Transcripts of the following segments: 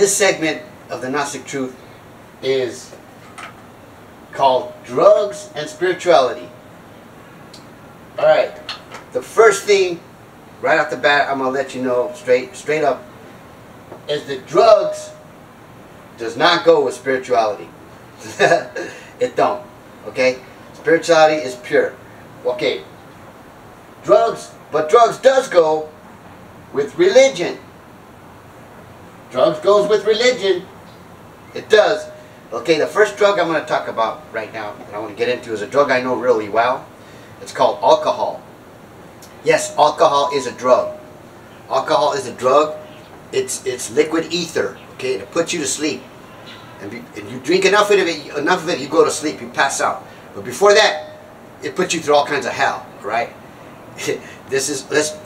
This segment of the Gnostic Truth is called Drugs and Spirituality. Alright, the first thing right off the bat I'm going to let you know straight up is that drugs does not go with spirituality. It don't. Okay? Spirituality is pure. Okay. Drugs does go with religion. Drugs goes with religion. It does. Okay, the first drug I'm going to talk about right now that I want to get into is a drug I know really well. It's called alcohol. Yes, alcohol is a drug. Alcohol is a drug. It's liquid ether. Okay, it puts you to sleep. And you drink enough of it, you go to sleep, you pass out. But before that, it puts you through all kinds of hell, right?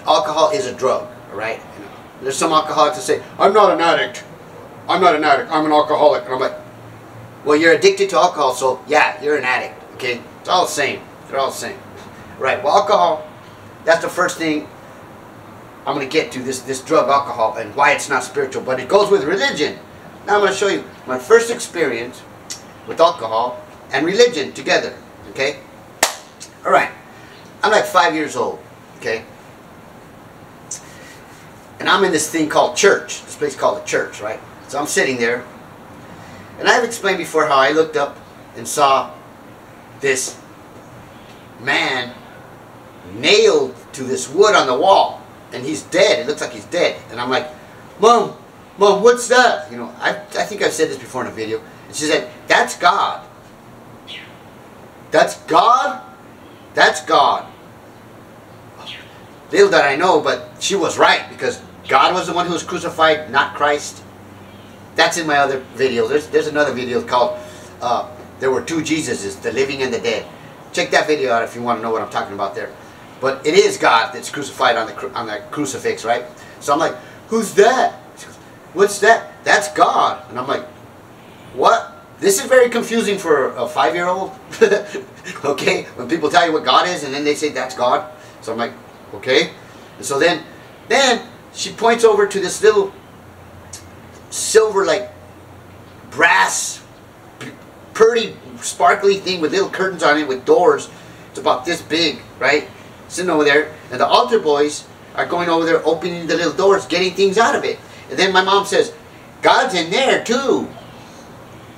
Alcohol is a drug, all right? There's some alcoholics that say, I'm not an addict. I'm not an addict. I'm an alcoholic. And I'm like, well, you're addicted to alcohol, so yeah, you're an addict. Okay? It's all the same. They're all the same. Right. Well, alcohol, that's the first thing I'm going to get to, this drug, alcohol, and why it's not spiritual. But it goes with religion. Now I'm going to show you my first experience with alcohol and religion together. Okay? Alright. I'm like 5 years old. Okay? And I'm in this thing called church. This place called a church, right? So I'm sitting there. And I've explained before how I looked up and saw this man nailed to this wood on the wall. And he's dead. It looks like he's dead. And I'm like, Mom, what's that? You know, I think I've said this before in a video. And she said, that's God. That's God? That's God. Little did I know, but she was right, because God was the one who was crucified, not Christ. That's in my other video. There's another video called There Were Two Jesuses, the Living and the Dead. Check that video out if you want to know what I'm talking about there. But it is God that's crucified on the crucifix, right? So I'm like, who's that? She goes, what's that? That's God. And I'm like, what? This is very confusing for a 5-year-old. Okay? When people tell you what God is and then they say that's God. So I'm like, okay. And so then she points over to this little silver, like, brass, pretty, sparkly thing with little curtains on it with doors. It's about this big, right? Sitting over there. And the altar boys are going over there, opening the little doors, getting things out of it. And then my mom says, God's in there too.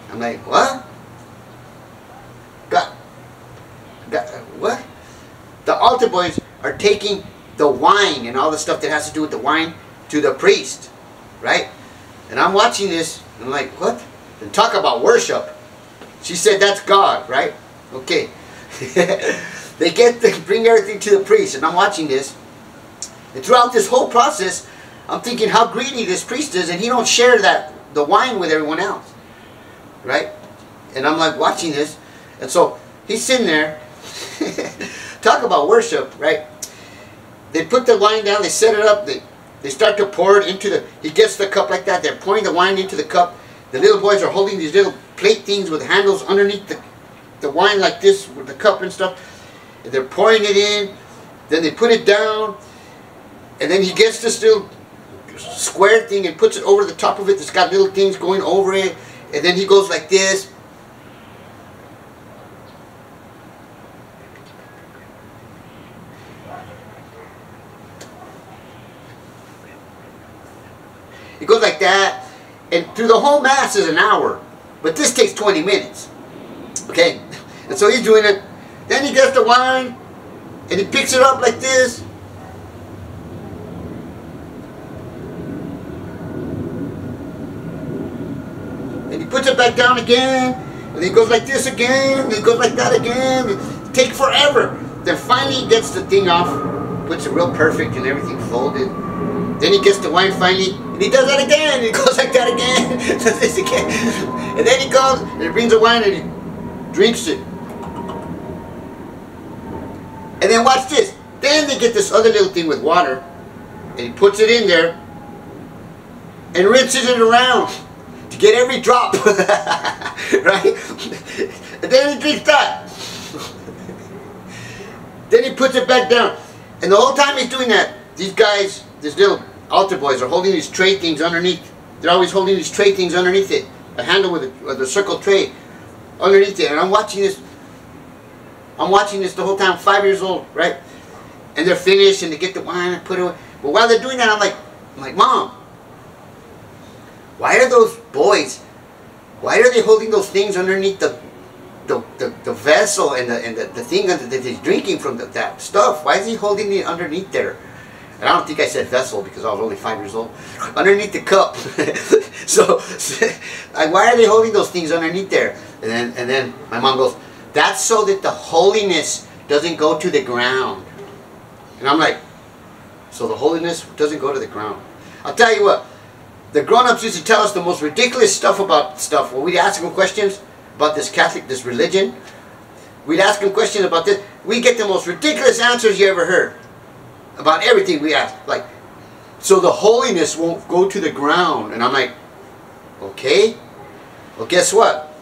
I'm like, what? God, what? The altar boys are taking the wine and all the stuff that has to do with the wine to the priest, right? And I'm watching this, and I'm like, what? And talk about worship. She said that's God, right? Okay. They bring everything to the priest, and I'm watching this. And throughout this whole process, I'm thinking how greedy this priest is, and he don't share the wine with everyone else, right? And I'm like watching this, and so he's sitting there. Talk about worship, right? They put the wine down, they set it up, they start to pour it into he gets the cup like that, they're pouring the wine into the cup. The little boys are holding these little plate things with handles underneath the wine like this with the cup and stuff. And they're pouring it in, then they put it down, and then he gets this little square thing and puts it over the top of it. It's got little things going over it, and then he goes like this. It goes like that, and through the whole mass is an hour, but this takes 20 minutes. Okay, and so he's doing it. Then he gets the wine, and he picks it up like this. And he puts it back down again, and he goes like this again, and he goes like that again. It takes forever. Then finally he gets the thing off, puts it real perfect and everything folded. Then he gets the wine finally, and he does that again, and he goes like that again, does this again. And then he goes, and he brings the wine, and he drinks it. And then watch this. Then they get this other little thing with water, and he puts it in there, and rinses it around to get every drop. Right? And then he drinks that. Then he puts it back down. And the whole time he's doing that, these guys, these little altar boys are holding these tray things underneath They're always holding these tray things underneath it. A handle with a circle tray underneath it. And I'm watching this. I'm watching this the whole time, 5 years old, right? And they're finished and they get the wine and put it away. But while they're doing that, I'm like, Mom, why are those boys, why are they holding those things underneath the vessel and the thing that he's drinking from that stuff? Why is he holding it underneath there? And I don't think I said vessel because I was only 5 years old. Underneath the cup. so like, why are they holding those things underneath there? And then my mom goes, that's so that the holiness doesn't go to the ground. And I'm like, so the holiness doesn't go to the ground. I'll tell you what, the grown-ups used to tell us the most ridiculous stuff about stuff. When we'd ask them questions about this religion, we'd ask them questions about this, we get the most ridiculous answers you ever heard. About everything we ask. Like, so the holiness won't go to the ground. And I'm like, okay. Well, guess what?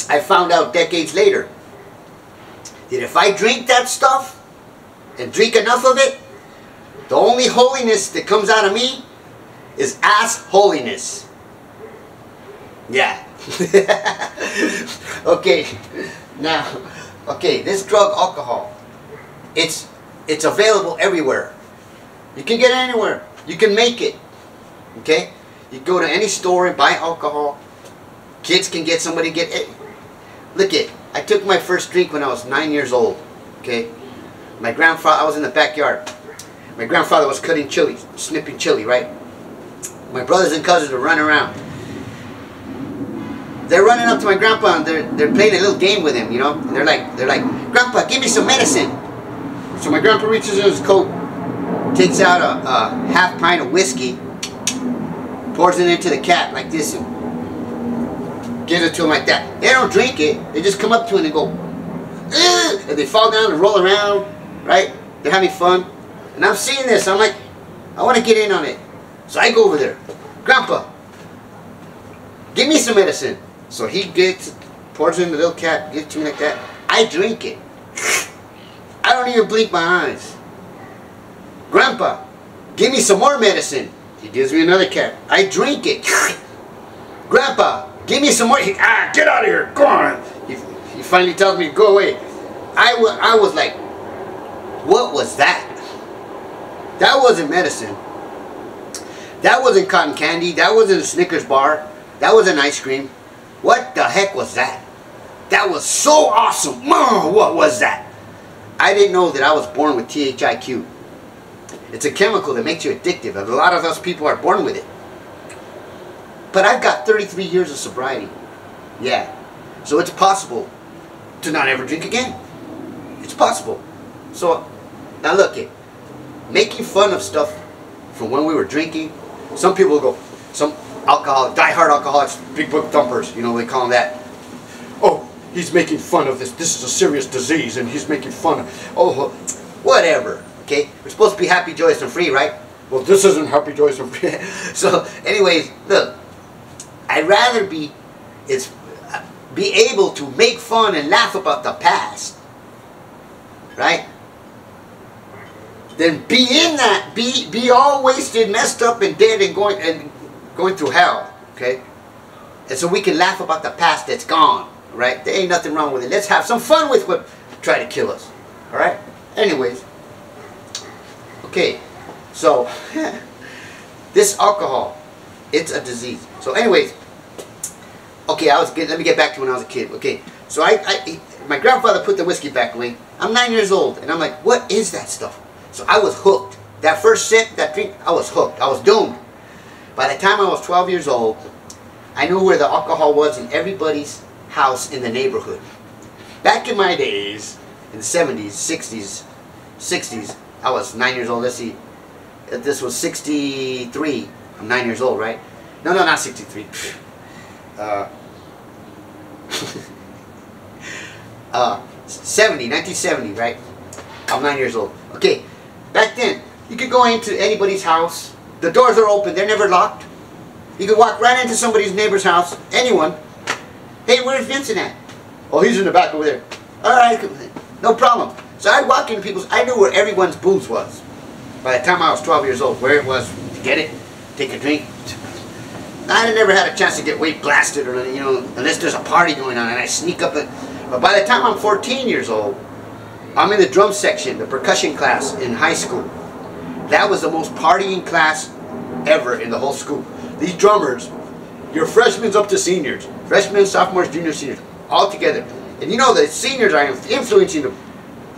I found out decades later that if I drink that stuff and drink enough of it, the only holiness that comes out of me is ass holiness. Yeah. Okay. Now, okay, this drug, alcohol, it's available everywhere. You can get it anywhere. You can make it. Okay? You go to any store and buy alcohol. Kids can get, somebody get it. Look it. I took my first drink when I was 9 years old. Okay? My grandfather, I was in the backyard. My grandfather was cutting chili, snipping chili, right? My brothers and cousins were running around. They're running up to my grandpa and they're playing a little game with him, you know? And they're like, Grandpa, give me some medicine. So my grandpa reaches in his coat, takes out a half pint of whiskey, pours it into the cat like this, and gives it to him like that. They don't drink it. They just come up to it and go, ugh! And they fall down and roll around, right? They're having fun. And I'm seeing this. I'm like, I want to get in on it. So I go over there. Grandpa, give me some medicine. So he pours it in the little cat, gives it to me like that. I drink it. I don't even blink my eyes. Grandpa, give me some more medicine. He gives me another cat. I drink it. Grandpa, give me some more. Get out of here. Go on. He finally tells me to go away. I was like, what was that? That wasn't medicine. That wasn't cotton candy. That wasn't a Snickers bar. That wasn't ice cream. What the heck was that? That was so awesome. Mom, what was that? I didn't know that I was born with THIQ. It's a chemical that makes you addictive. And a lot of us people are born with it. But I've got 33 years of sobriety. Yeah. So it's possible to not ever drink again. It's possible. So, now look it. Making fun of stuff from when we were drinking. Some people go, some alcoholics, die-hard alcoholics, big book thumpers, you know, they call them that. Oh, he's making fun of this. This is a serious disease and he's making fun of, oh, whatever. Okay? We're supposed to be happy, joyous, and free, right? Well, this isn't happy, joyous, and free. So, anyways, look. I'd rather be able to make fun and laugh about the past, right? Than be in that, be all wasted, messed up, and dead, and going through hell, okay? And so we can laugh about the past that's gone, right? There ain't nothing wrong with it. Let's have some fun with what try to kill us, all right? Anyways, okay, so this alcohol, it's a disease. So anyways, okay, let me get back to when I was a kid. Okay, so my grandfather put the whiskey back away. I'm 9 years old, and I'm like, what is that stuff? So I was hooked. That first sip, that drink, I was hooked. I was doomed. By the time I was 12 years old, I knew where the alcohol was in everybody's house in the neighborhood. Back in my days, in the 70s, 60s, I was 9 years old. Let's see. This was 63. I'm 9 years old, right? No, not 63. 1970, right? I'm 9 years old. Okay, back then, you could go into anybody's house. The doors are open. They're never locked. You could walk right into somebody's neighbor's house. Anyone. Hey, where's Vincent at? Oh, he's in the back over there. All right, no problem. So I'd walk into people's. I knew where everyone's booze was. By the time I was 12 years old, where it was, get it, take a drink. I never had a chance to get weight blasted or, you know, unless there's a party going on and I sneak up. But by the time I'm 14 years old, I'm in the drum section, the percussion class in high school. That was the most partying class ever in the whole school. These drummers, you're freshmen up to seniors, freshmen, sophomores, juniors, seniors, all together. And you know the seniors are influencing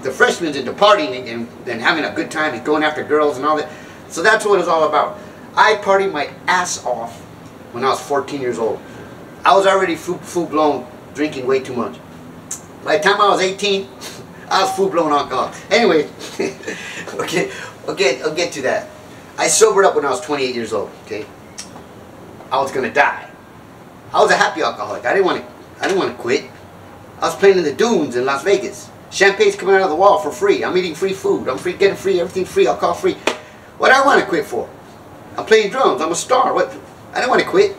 the freshmen into partying and having a good time and going after girls and all that. So that's what it's all about. I partied my ass off when I was 14 years old. I was already full-blown drinking way too much. By the time I was 18, I was full-blown alcoholic. Anyway, okay, I'll get to that. I sobered up when I was 28 years old. Okay, I was gonna die. I was a happy alcoholic. I didn't want to quit. I was playing in the dunes in Las Vegas. Champagne's coming out of the wall for free. I'm eating free food. I'm getting free, everything free, alcohol free. What do I want to quit for? I'm playing drums. I'm a star. What? I didn't want to quit.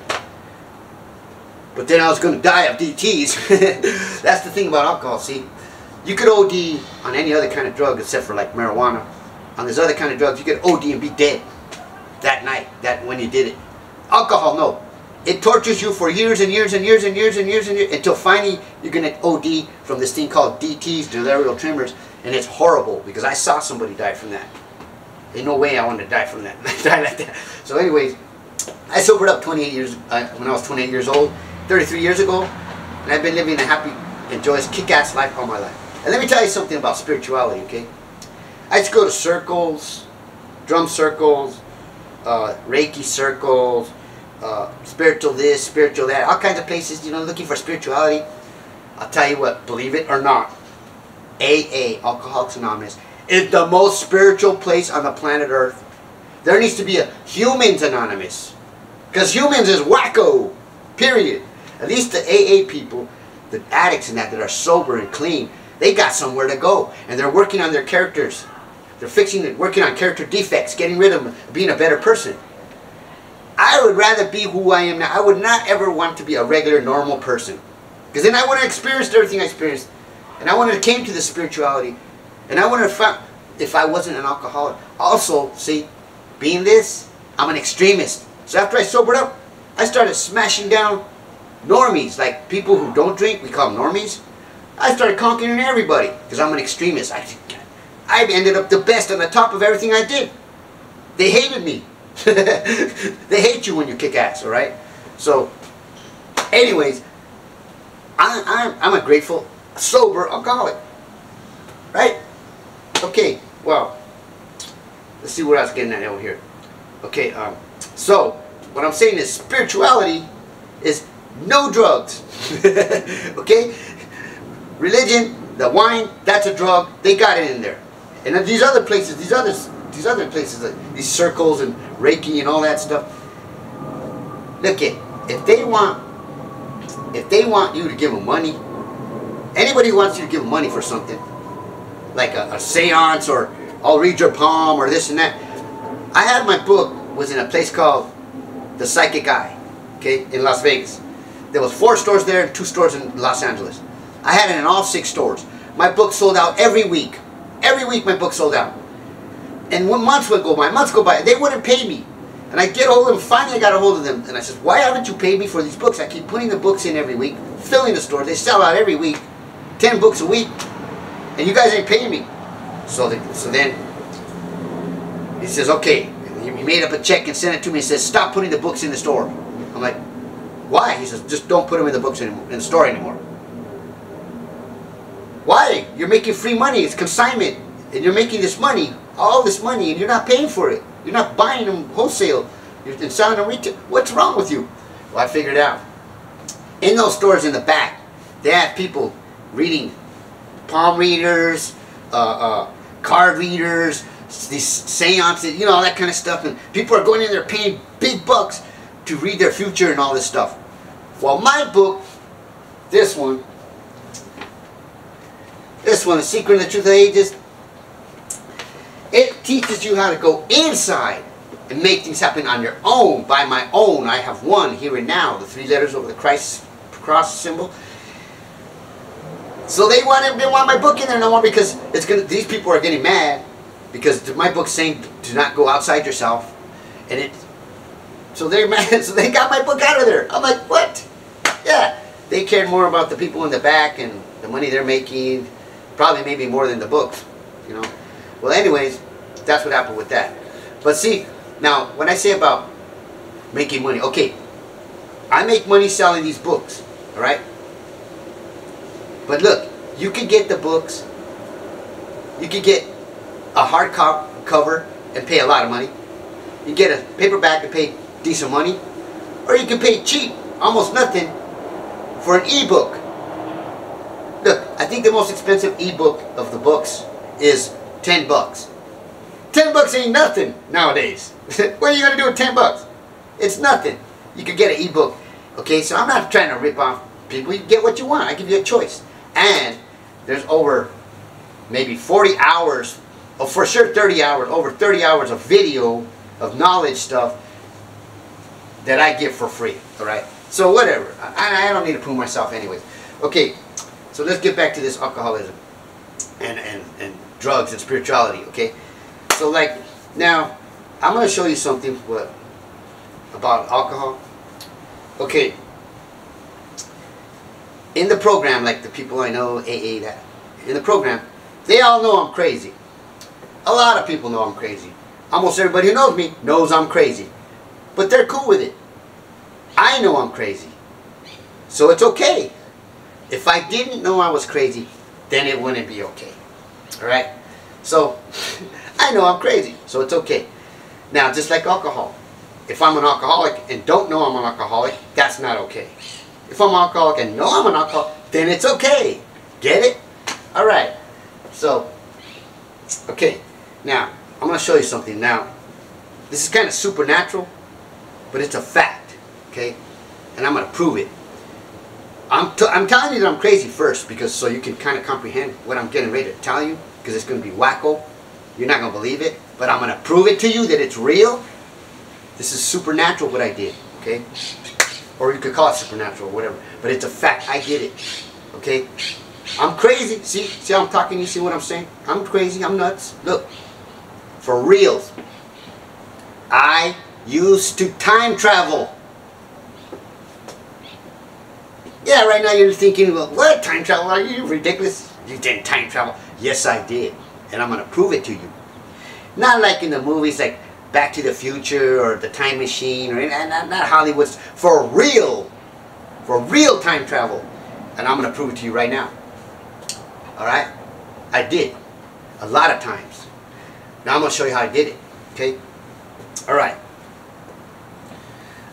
But then I was going to die of DTs. That's the thing about alcohol, see? You could OD on any other kind of drug except for like marijuana. On this other kind of drugs, you could OD and be dead that night, when you did it. Alcohol, no. It tortures you for years and years and years and years and years and years until finally you're going to OD from this thing called DTs, delirial tremors, and it's horrible because I saw somebody die from that. There's no way I wanted to die from that. Die like that. So anyways, I sobered up 28 years when I was 28 years old, 33 years ago, and I've been living a happy and joyous, kick-ass life all my life. And let me tell you something about spirituality, okay? I used to go to circles, drum circles, Reiki circles, spiritual this, spiritual that, all kinds of places, you know, looking for spirituality. I'll tell you what, believe it or not, AA, Alcoholics Anonymous, is the most spiritual place on the planet Earth. There needs to be a Humans Anonymous, because humans is wacko, period. At least the AA people, the addicts and that are sober and clean, they got somewhere to go, and they're working on their characters. They're working on character defects, getting rid of them, being a better person. I would rather be who I am now. I would not ever want to be a regular, normal person. Because then I wouldn't have experienced everything I experienced. And I wouldn't have came to the spirituality. And I wouldn't have found, if I wasn't an alcoholic. Also, see, being this, I'm an extremist. So after I sobered up, I started smashing down normies. Like people who don't drink, we call them normies. I started conquering everybody. Because I'm an extremist. I ended up the best on the top of everything I did. They hated me. They hate you when you kick ass, alright? So, anyways, I'm a grateful, sober alcoholic. Right? Okay, well, let's see what I was getting at over here. Okay, so, what I'm saying is spirituality is no drugs. Okay? Religion, the wine, that's a drug. They got it in there. And then these other places, these other places, like these circles and Reiki and all that stuff. Look it, if they want you to give them money, anybody who wants you to give them money for something, like a seance or I'll read your palm or this and that. I had my book was in a place called The Psychic Eye, okay, in Las Vegas. There was 4 stores there and 2 stores in Los Angeles. I had it in all 6 stores. My book sold out every week. Every week my book sold out. And when months would go by, they wouldn't pay me. And I get hold of them, finally I got a hold of them, and I said, why haven't you paid me for these books? I keep putting the books in every week, filling the store, they sell out every week, 10 books a week, and you guys ain't paying me. So then, he says, okay, he made up a check and sent it to me and says, stop putting the books in the store. I'm like, why? He says, just don't put them in the books in the store anymore. Why? You're making free money, it's consignment, and you're making this money, all this money, and you're not paying for it. You're not buying them wholesale. You're selling them retail. What's wrong with you? Well, I figured it out. In those stores in the back, they have people reading, palm readers, card readers, these seances, you know, all that kind of stuff. And people are going in there paying big bucks to read their future and all this stuff. Well, my book, this one, The Secret and the Truth of the Ages, it teaches you how to go inside and make things happen on your own, by my own. I have one here and now, the 3 letters over the cross symbol. So they want my book in there no more because these people are getting mad because my book's saying do not go outside yourself, and So they're mad. So they got my book out of there. I'm like, what? Yeah. They cared more about the people in the back and the money they're making. Probably maybe more than the books, you know. Well, anyways, that's what happened with that. But see, now when I say about making money, okay, I make money selling these books, all right? But look, you could get the books, you could get a hard cover and pay a lot of money. You get a paperback and pay decent money, or you can pay cheap, almost nothing, for an ebook. Look, I think the most expensive ebook of the books is $10. $10 ain't nothing nowadays. What are you gonna do with $10? It's nothing. You could get an ebook. Okay, so I'm not trying to rip off people. You get what you want. I give you a choice. And there's over maybe 40 hours, or for sure 30 hours, over 30 hours of video of knowledge stuff that I give for free. All right. So whatever. I don't need to prove myself anyways. Okay. So let's get back to this alcoholism and drugs and spirituality. Okay. So like now, I'm going to show you something about alcohol. Okay. In the program, like the people I know, AA, that in the program, they all know I'm crazy. A lot of people know I'm crazy. Almost everybody who knows me knows I'm crazy. But they're cool with it. I know I'm crazy. So it's okay. If I didn't know I was crazy, then it wouldn't be okay. Alright? So, I know I'm crazy. So it's okay. Now, just like alcohol. If I'm an alcoholic and don't know I'm an alcoholic, that's not okay. If I'm an alcoholic and know I'm an alcoholic, then it's okay. Get it? Alright. So, okay. Now, I'm going to show you something. Now, this is kind of supernatural, but it's a fact. Okay? And I'm going to prove it. I'm telling you that I'm crazy first, because so you can kind of comprehend what I'm getting ready to tell you, because it's going to be wacko. You're not going to believe it, but I'm going to prove it to you that it's real. This is supernatural what I did, okay? Or you could call it supernatural or whatever, but it's a fact. I did it, okay? I'm crazy. See how I'm talking? You see what I'm saying? I'm crazy. I'm nuts. Look, for real. I used to time travel. Yeah, right now you're thinking, well, what? Time travel? Are you ridiculous? You didn't time travel. Yes, I did. And I'm going to prove it to you. Not like in the movies like Back to the Future or The Time Machine, or not Hollywood's. For real time travel. And I'm going to prove it to you right now. Alright? I did. A lot of times. Now I'm going to show you how I did it. Okay? Alright.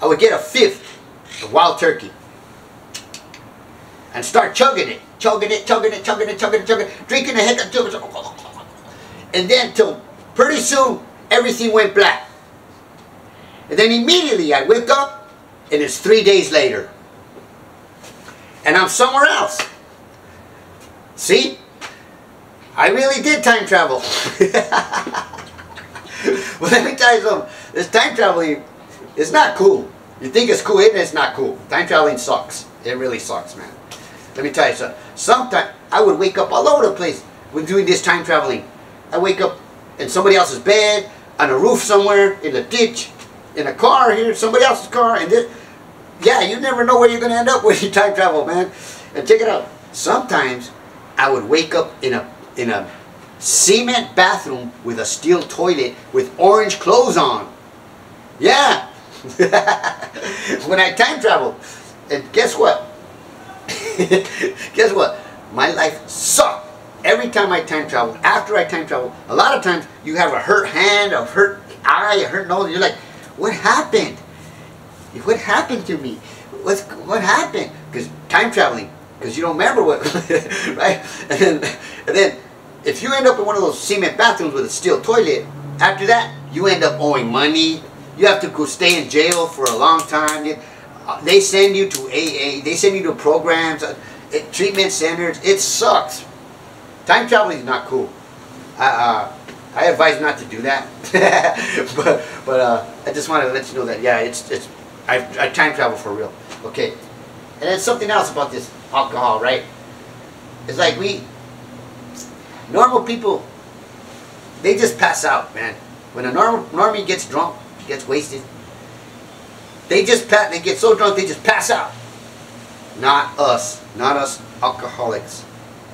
I would get a fifth of wild turkey and start chugging it, drinking the heck of it. And then till pretty soon, everything went black. And then immediately I wake up and it's 3 days later. And I'm somewhere else. See? I really did time travel. Well, let me tell you something. This time traveling is not cool. You think it's cool, it's not cool. Time traveling sucks. It really sucks, man. Let me tell you something. Sometimes I would wake up all over the place when doing this time traveling. I wake up in somebody else's bed, on a roof somewhere, in a ditch, in a car here, somebody else's car, and this. Yeah, you never know where you're going to end up when you time travel, man. And check it out. Sometimes I would wake up in a cement bathroom with a steel toilet with orange clothes on. Yeah. When I time travel. And guess what? Guess what? My life sucked. Every time I time travel, after I time travel, a lot of times you have a hurt hand, a hurt eye, a hurt nose. You're like, what happened? What happened to me? What happened? Because time traveling, because you don't remember what, right? And then if you end up in one of those cement bathrooms with a steel toilet, after that, you end up owing money. You have to go stay in jail for a long time. They send you to AA. They send you to programs, treatment centers. It sucks. Time traveling is not cool. I advise not to do that. but I just wanted to let you know that, yeah, I time travel for real. Okay. And then something else about this alcohol, right? It's like normal people, they just pass out, man. When a normie gets drunk, gets wasted, They get so drunk they just pass out. Not us. Not us alcoholics.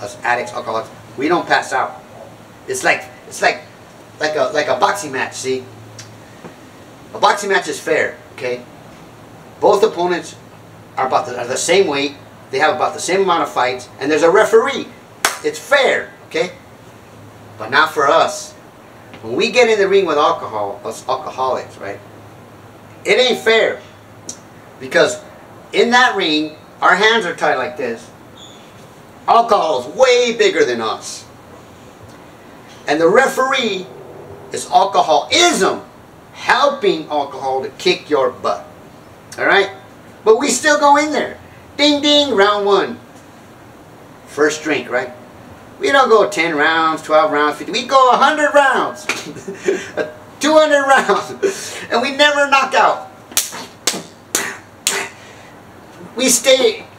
Us addicts, alcoholics. We don't pass out. It's like a boxing match, see? A boxing match is fair, okay? Both opponents are the same weight. They have about the same amount of fights, and there's a referee. It's fair, okay? But not for us. When we get in the ring with alcohol, us alcoholics, right? It ain't fair. Because in that ring, our hands are tied like this. Alcohol is way bigger than us. And the referee is alcoholism, helping alcohol to kick your butt. Alright? But we still go in there. Ding ding, round 1. First drink, right? We don't go 10 rounds, 12 rounds, 50. We go 100 rounds. 200 rounds. And we never knock out.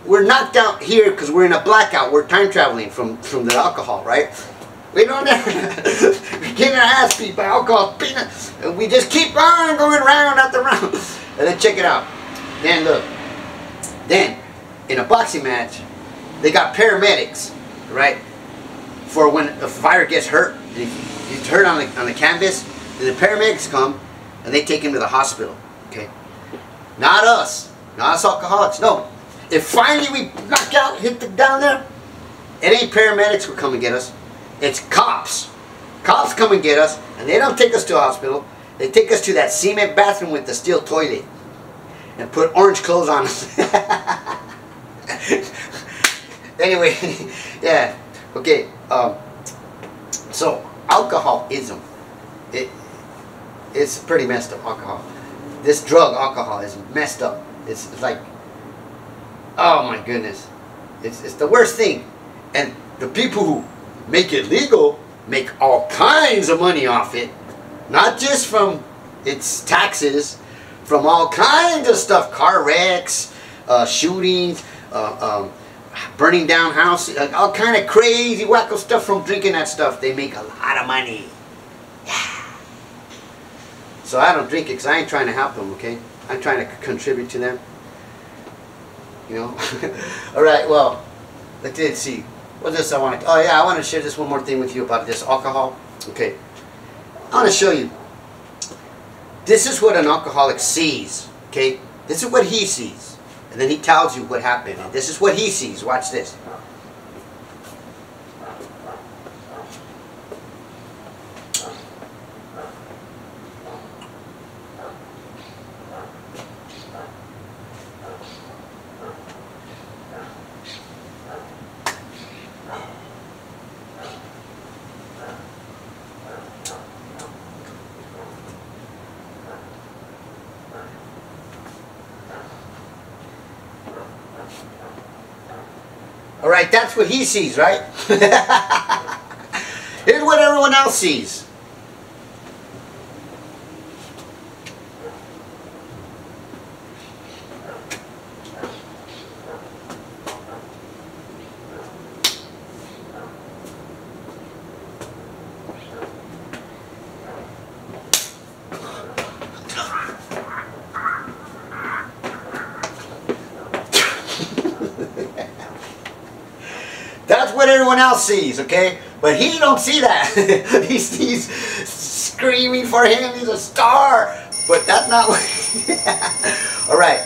We're knocked out here because we're in a blackout. We're time traveling from the alcohol, right? We don't ever, we're getting our ass beat by alcohol, and we just keep on going round after round. And then check it out. Then look, then in a boxing match, they got paramedics, right? For when a fighter gets hurt, he's hurt on the canvas, then the paramedics come and they take him to the hospital. Okay, not us alcoholics. No, if finally we knock out, hit down there, it ain't paramedics who come and get us. It's cops. Cops come and get us, and they don't take us to a hospital. They take us to that cement bathroom with the steel toilet and put orange clothes on us. Anyway, yeah, okay. So alcoholism, it's pretty messed up. Alcohol, this drug, alcohol, is messed up. It's like, oh my goodness, it's the worst thing. And the people who make it legal make all kinds of money off it, not just from its taxes, from all kinds of stuff, car wrecks, shootings, burning down houses, all kind of crazy wacko stuff from drinking that stuff. They make a lot of money. Yeah. So I don't drink it because I ain't trying to help them, okay? I'm trying to contribute to them. You know? Alright, well, let's see. What's this I want to... Oh yeah, I want to share this one more thing with you about this alcohol. Okay. I want to show you. This is what an alcoholic sees. Okay? This is what he sees. And then he tells you what happened. And this is what he sees. Watch this. Alright, that's what he sees, right? Here's what everyone else sees. That's what everyone else sees, okay? But he don't see that. He sees screaming for him. He's a star. But that's not what... Alright.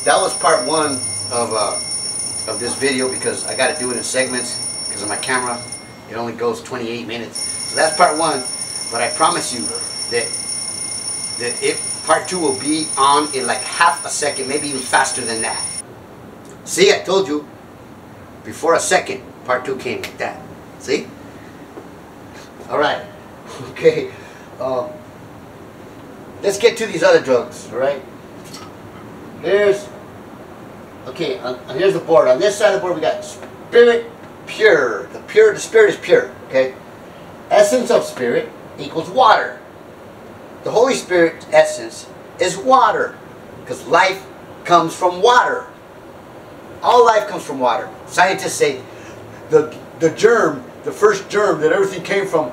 That was part 1 of this video because I got to do it in segments because of my camera. It only goes 28 minutes. So that's part 1. But I promise you that part 2 will be on in like half a second, maybe even faster than that. See, I told you. Before a second, part 2 came like that. See? Alright. Okay. Let's get to these other drugs, alright? Here's the board. On this side of the board we got spirit pure. The spirit is pure, okay? Essence of spirit equals water. The Holy Spirit's essence is water. Because life comes from water. All life comes from water. Scientists say the germ, the first germ that everything came from,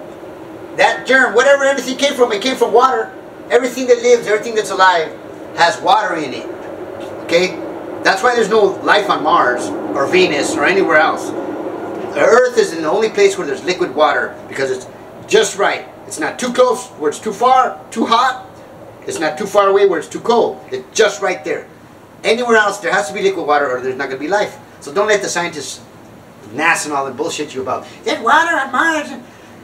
that germ, whatever everything came from, it came from water. Everything that lives, everything that's alive has water in it. Okay? That's why there's no life on Mars or Venus or anywhere else. The Earth is the only place where there's liquid water because it's just right. It's not too close where it's too far, too hot. It's not too far away where it's too cold. It's just right there. Anywhere else, there has to be liquid water or there's not going to be life. So don't let the scientists, NASA and all that bullshit you about. There's water on Mars.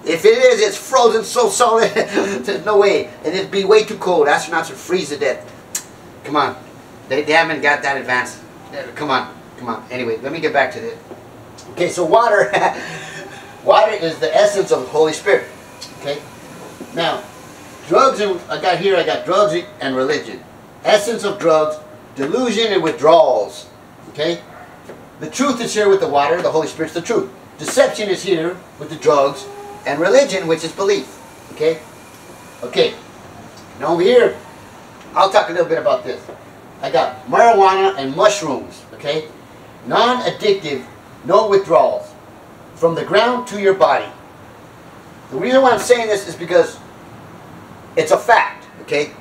If it is, it's frozen so solid. There's no way. And it'd be way too cold. Astronauts would freeze to death. Come on. They haven't got that advanced. Come on. Come on. Anyway, let me get back to this. Okay, so water. Water is the essence of the Holy Spirit. Okay? Now, drugs, and I got drugs and religion. Essence of drugs, delusion and withdrawals. Okay? The truth is here with the water, the Holy Spirit's the truth. Deception is here with the drugs, and religion, which is belief. Okay? Okay. Now over here, I'll talk a little bit about this. I got marijuana and mushrooms. Okay? Non-addictive, no withdrawals. From the ground to your body. The reason why I'm saying this is because it's a fact. Okay?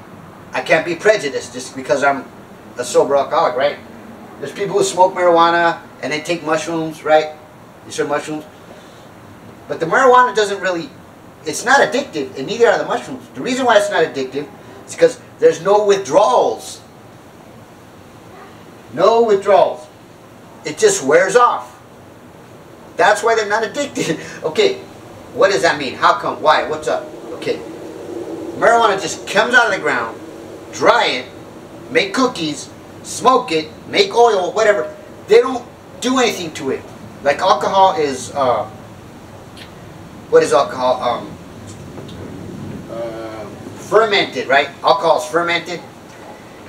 I can't be prejudiced just because I'm a sober alcoholic, right? There's people who smoke marijuana and they take mushrooms, right? You said mushrooms? But the marijuana doesn't really, it's not addictive, and neither are the mushrooms. The reason why it's not addictive is because there's no withdrawals. No withdrawals. It just wears off. That's why they're not addicted. Okay, what does that mean? How come? Why? What's up? Okay, marijuana just comes out of the ground, dry it, make cookies, smoke it, make oil, whatever. They don't do anything to it. Like alcohol is, what is alcohol? Fermented, right? Alcohol is fermented.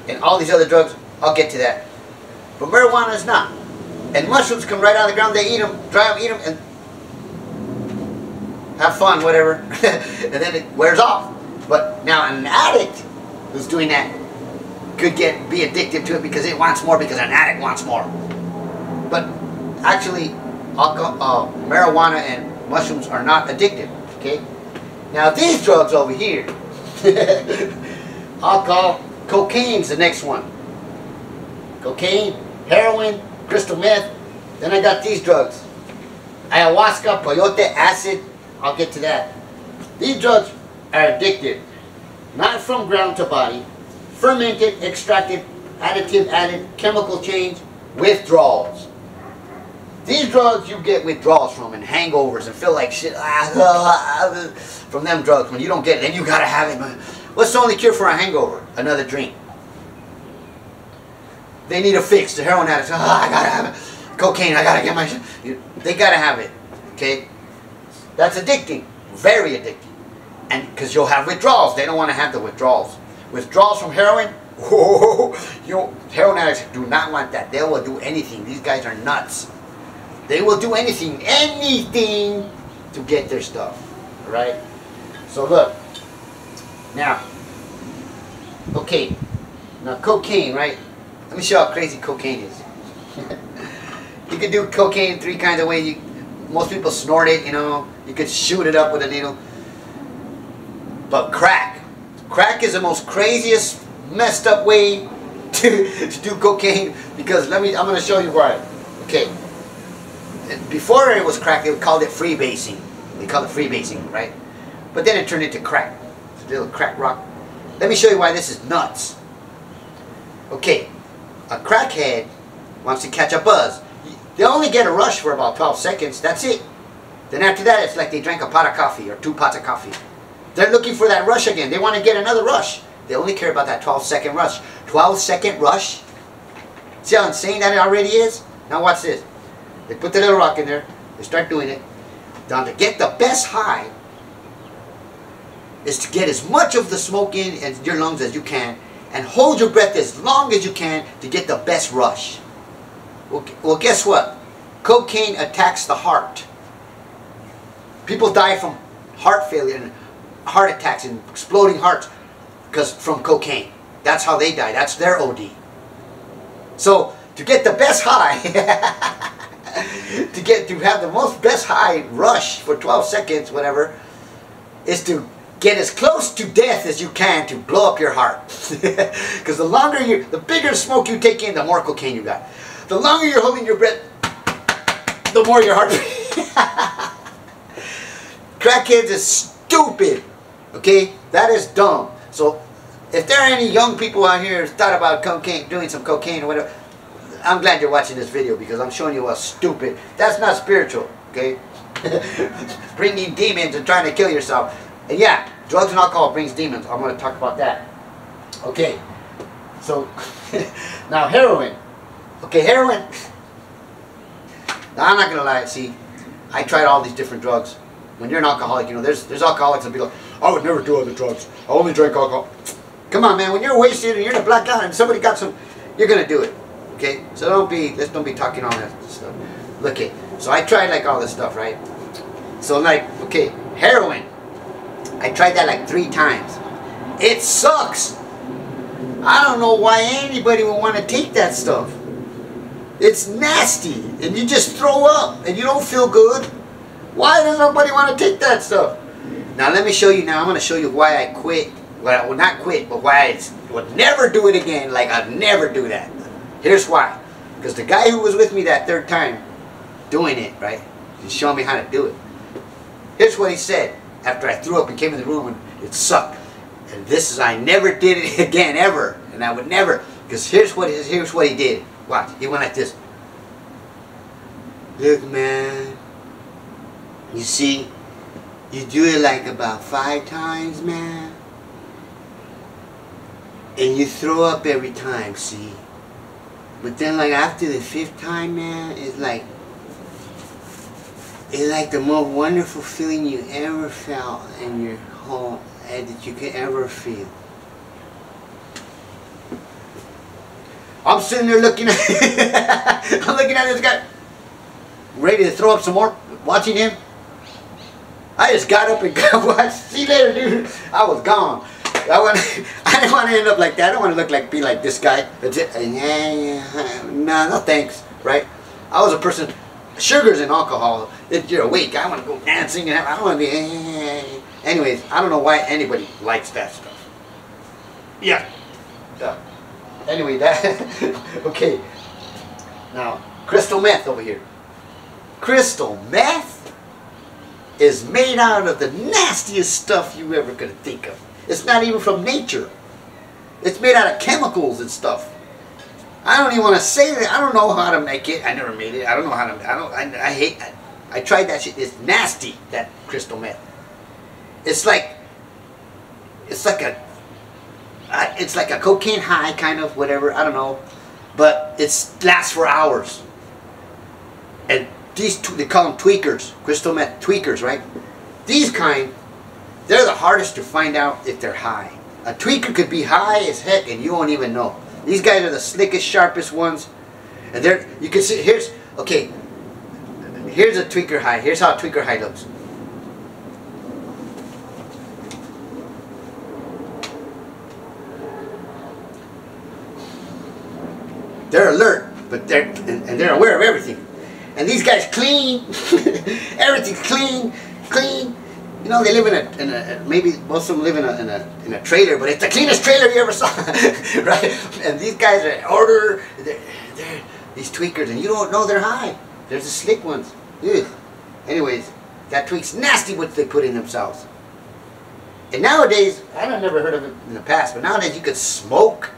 And all these other drugs, I'll get to that. But marijuana is not. And mushrooms come right out of the ground, they eat them, dry them, eat them, and have fun, whatever. And then it wears off. But now an addict who's doing that could be addicted to it because it wants more, because an addict wants more. But actually, alcohol, marijuana and mushrooms are not addictive. Okay? Now these drugs over here, alcohol, cocaine's the next one. Cocaine, heroin, crystal meth. Then I got these drugs. Ayahuasca, peyote, acid. I'll get to that. These drugs are addictive. Not from ground to body. Fermented, extracted, additive, added, chemical change, withdrawals. These drugs you get withdrawals from and hangovers and feel like shit from them drugs. When you don't get it, then you gotta have it. What's the only cure for a hangover? Another drink. They need a fix. The heroin addicts, I gotta have it. Cocaine, I gotta get my shit. They gotta have it. Okay? That's addicting. Very addicting. And because you'll have withdrawals. They don't want to have the withdrawals. Withdrawals from heroin, whoa, heroin addicts do not want that. They will do anything. These guys are nuts. They will do anything to get their stuff. Right? So look. Now, okay. Now cocaine, right? Let me show you how crazy cocaine is. You can do cocaine 3 kinds of ways. Most people snort it, you know. You could shoot it up with a needle. But crack is the most craziest, messed up way to do cocaine, because I'm going to show you why. Okay. Before it was crack, they called it freebasing. They called it freebasing, right? But then it turned into crack. It's a little crack rock. Let me show you why this is nuts. Okay. A crackhead wants to catch a buzz. They only get a rush for about 12 seconds. That's it. Then after that, it's like they drank a pot of coffee or 2 pots of coffee. They're looking for that rush again. They want to get another rush. They only care about that 12-second rush. 12-second rush? See how insane that already is? Now watch this. They put the little rock in there. They start doing it. Now to get the best high is to get as much of the smoke in your lungs as you can and hold your breath as long as you can to get the best rush. Well, guess what? Cocaine attacks the heart. People die from heart failure and heart attacks and exploding hearts from cocaine. That's how they die. That's their OD. So to get the best high, to have the best high rush for 12 seconds, whatever, is to get as close to death as you can to blow up your heart. Because the bigger smoke you take in, the more cocaine you got. The longer you're holding your breath, the more your heart. Crackheads is stupid. Okay? That is dumb. So, if there are any young people out here who thought about cocaine, doing some cocaine or whatever, I'm glad you're watching this video because I'm showing you what's stupid. That's not spiritual. Okay? Bringing demons and trying to kill yourself. And yeah, drugs and alcohol brings demons. I'm going to talk about that. Okay. So, now heroin. Okay, heroin. Now, I'm not going to lie. See, I tried all these different drugs. When you're an alcoholic, you know, there's alcoholics that be like, I would never do other drugs. I only drink alcohol. Come on, man. When you're wasted and you're in a blackout and somebody got some, you're going to do it. Okay? So let's don't be talking all that stuff. Look it. So I tried like all this stuff, right? So like, okay, heroin. I tried that like 3 times. It sucks. I don't know why anybody would want to take that stuff. It's nasty. And you just throw up. And you don't feel good. Why does nobody want to take that stuff? Now let me show you now. I'm going to show you why I quit. Well, not quit, but why I would never do it again. Like I'd never do that. Here's why. Because the guy who was with me that 3rd time doing it, right? He's showing me how to do it. Here's what he said after I threw up and came in the room and it sucked. And this is, I never did it again, ever. And I would never. Because here's what he did. Watch. He went like this. Look, man. You see, you do it like about 5 times, man. And you throw up every time, see. But then like after the 5th time, man, it's like the most wonderful feeling you ever felt in your whole that you could ever feel. I'm sitting there looking at I'm looking at this guy ready to throw up some more, watching him. I just got up and watched. See you later, dude. I was gone. I didn't want to end up like that. I don't want to be like this guy. No thanks, right? I was a person, sugars and alcohol, you're awake. I want to go dancing and I don't want to be, anyways, I don't know why anybody likes that stuff. Yeah. Anyway, okay. Now, crystal meth over here. Crystal meth is made out of the nastiest stuff you ever could think of. It's not even from nature. It's made out of chemicals and stuff. I don't even want to say that. I don't know how to make it. I never made it. I don't know how to. I hate that. I tried that shit. It's nasty. That crystal meth. It's like a cocaine high kind of whatever. I don't know, but it lasts for hours. And they call them tweakers, crystal meth tweakers, right? These kind. They're the hardest to find out if they're high. A tweaker could be high as heck and you won't even know. These guys are the slickest, sharpest ones. And you can see, here's a tweaker high. Here's how a tweaker high looks. They're alert, but they're aware of everything. And these guys clean. Everything's clean. You know, they live in a maybe most of them live in a trailer, but it's the cleanest trailer you ever saw, right? And these guys are order, they're these tweakers, and you don't know they're high. There's the slick ones. Ugh. Anyways, that tweak's nasty what they put in themselves. And nowadays, I've never heard of it in the past, but nowadays you could smoke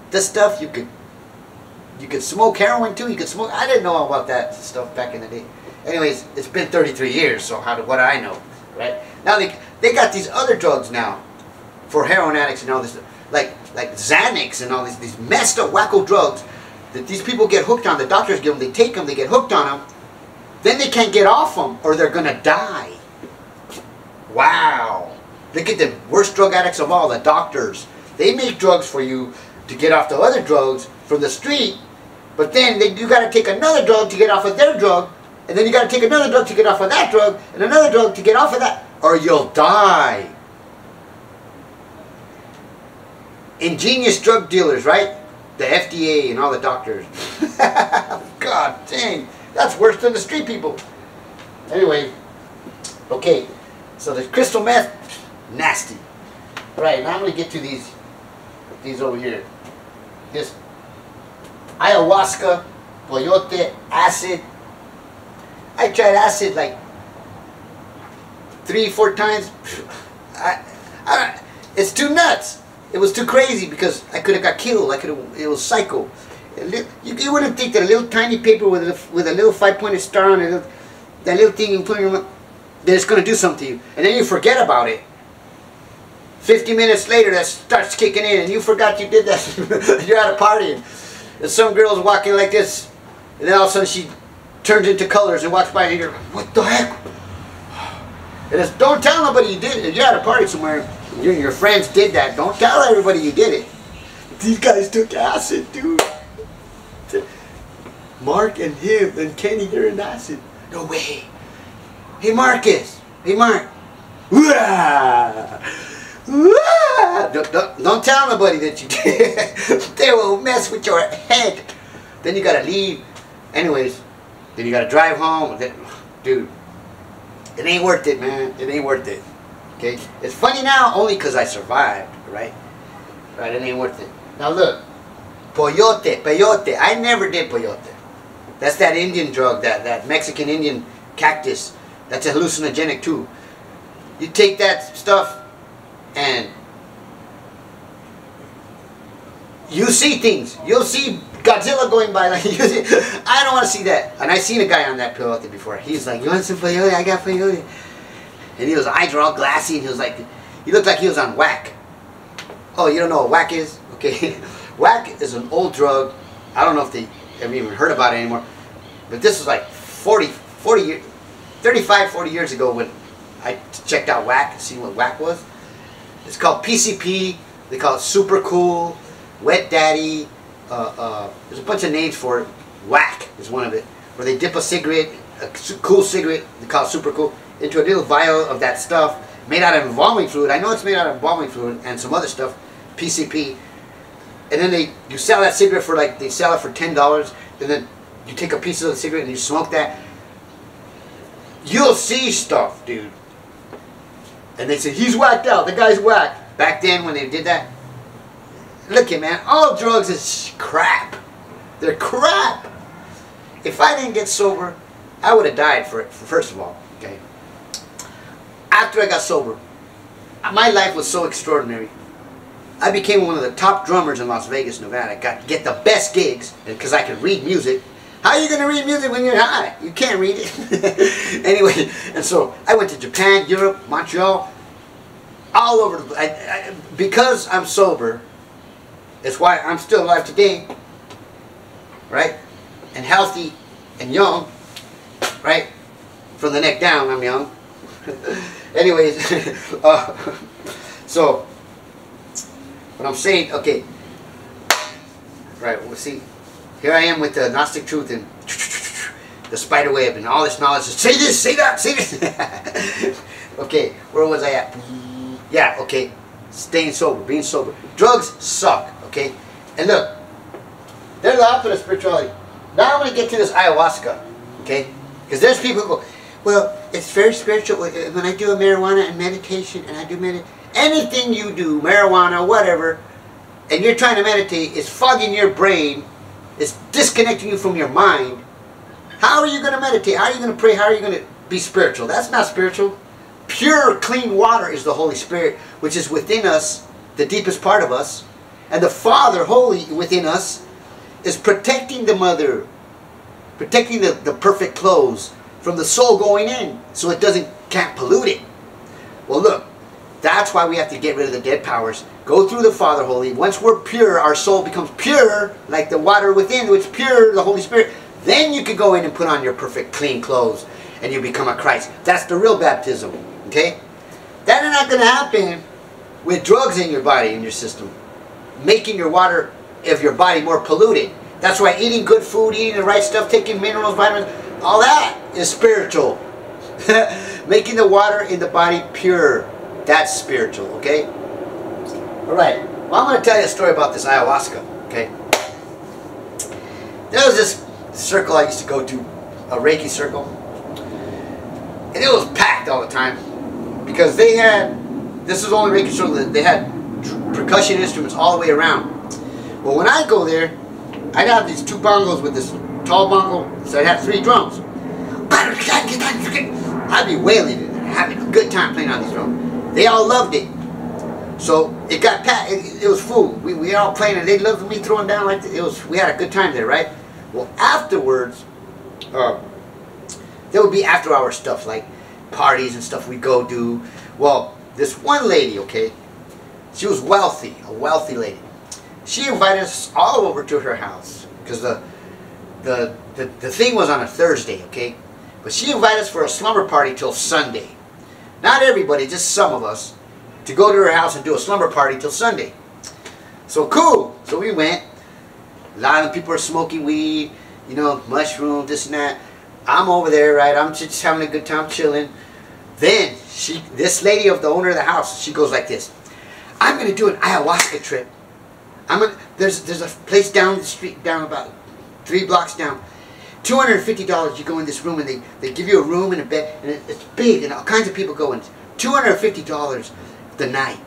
this stuff. You could smoke heroin too. You could smoke. I didn't know all about that stuff back in the day. Anyways, it's been 33 years, so what do I know? Right? Now they got these other drugs now for heroin addicts and all this, like Xanax and all these messed up wacko drugs that these people get hooked on. The doctors give them, they take them, they get hooked on them, then they can't get off them or they're gonna die. Wow! Look at the worst drug addicts of all, the doctors. They make drugs for you to get off the other drugs from the street, but then you got to take another drug to get off of their drug. And then you got to take another drug to get off of that drug, and another drug to get off of that, or you'll die. Ingenious drug dealers, right? The FDA and all the doctors. God dang, that's worse than the street people. Anyway, okay, so the crystal meth, Nasty. Right, now I'm going to get to these over here. This ayahuasca, peyote, acid. I tried acid like 3-4 times. It's too nuts. It was too crazy because I could have got killed. It was psycho. You wouldn't think that a little tiny paper with a little 5-pointed star on it, that little thing you put in your mouth, that it's going to do something to you. And then you forget about it. 50 minutes later, that starts kicking in, and you forgot you did that. You're at a party, and some girl's walking like this, and then all of a sudden she turns into colors and walks by, and you're like, what the heck? And it's, don't tell nobody you did it. If you're at a party somewhere, you and your friends did that, don't tell everybody you did it. These guys took acid, dude. Mark and him and Kenny, they're in acid. No way. Hey Marcus. Hey Mark. Don't tell nobody that you did. They will mess with your head. Then you gotta leave. Anyways, then you gotta drive home. Dude, it ain't worth it, man. It ain't worth it. Okay? It's funny now only because I survived, right? Right, it ain't worth it. Now look, peyote. I never did peyote. That's that Indian drug, that Mexican Indian cactus. That's a hallucinogenic too. You take that stuff and you see things. You'll see Godzilla going by. Like, I don't want to see that. And I seen a guy on that peyote before. He's like, you want some peyote? I got peyote. And his eyes were all glassy, and he was like, he looked like he was on whack. Oh, you don't know what whack is? Okay. Whack is an old drug. I don't know if they ever even heard about it anymore. But this was like 35, 40 years ago when I checked out whack, see what whack was. It's called PCP. They call it Super Cool, Wet Daddy. There's a bunch of names for it. Whack is one of it. Where they dip a cigarette, a cool cigarette, they call it Super Cool, into a little vial of that stuff made out of embalming fluid. I know it's made out of embalming fluid and some other stuff, PCP. And then you sell that cigarette for they sell it for $10. And then you take a piece of the cigarette and you smoke that. You'll see stuff, dude. And they say, he's whacked out, the guy's whacked. Back then when they did that, look at man, all drugs is crap. They're crap. If I didn't get sober, I would have died for it, first of all, okay? After I got sober, my life was so extraordinary. I became one of the top drummers in Las Vegas, Nevada. Got to get the best gigs because I could read music. How are you going to read music when you're high? You can't read it. Anyway, and so I went to Japan, Europe, Montreal, all over the place. Because I'm sober, it's why I'm still alive today, right? And healthy and young, right? From the neck down, I'm young. Anyways, so what I'm saying, okay, right, we'll see. Here I am with the Gnostic truth and the spider web and all this knowledge. Say this, say that, say this. Okay, where was I at? Yeah, okay, staying sober, being sober. Drugs suck, okay? And look, there's the opposite of spirituality. Now I'm going to get to this ayahuasca, okay? Because there's people who go, well, it's very spiritual. When I do a marijuana and meditation and I do anything you do, marijuana, whatever, and you're trying to meditate, it's fogging your brain. It's disconnecting you from your mind. How are you going to meditate? How are you going to pray? How are you going to be spiritual? That's not spiritual. Pure, clean water is the Holy Spirit, which is within us, the deepest part of us. And the Father, holy within us, is protecting the mother, protecting the perfect clothes from the soul going in, so it can't pollute it. Well, look, that's why we have to get rid of the dead powers. Go through the Father Holy. Once we're pure, our soul becomes pure, like the water within, which is pure, the Holy Spirit. Then you can go in and put on your perfect, clean clothes, and you become a Christ. That's the real baptism, okay? That is not going to happen with drugs in your body, in your system, making your water of your body more polluted. That's why eating good food, eating the right stuff, taking minerals, vitamins, all that is spiritual. Making the water in the body pure, that's spiritual, okay? Alright, well, I'm going to tell you a story about this ayahuasca, okay? There was this circle I used to go to, a Reiki circle, and it was packed all the time because they had this is only making sure that they had percussion instruments all the way around. Well, when I go there, I'd have these 2 bongos with this tall bongo, so I'd have 3 drums. I'd be wailing and having a good time playing on these drums. They all loved it. So it got packed. It was full. We were all playing, and they loved me throwing down like this. It was. We had a good time there, right? Well, afterwards, there would be after-hour stuff like parties and stuff we go do. Well, this one lady, okay, she was wealthy, a wealthy lady. She invited us all over to her house because the thing was on a Thursday, okay, but she invited us for a slumber party till Sunday. Not everybody, just some of us, to go to her house and do a slumber party till Sunday. So cool. So we went. A lot of people are smoking weed, you know, mushrooms, this and that. I'm over there, right? I'm just having a good time chilling. Then this lady of the owner of the house, she goes like this: I'm gonna do an ayahuasca trip. There's a place down the street, down about 3 blocks down. $250. You go in this room and they give you a room and a bed, and it's big and all kinds of people go in. $250 the night,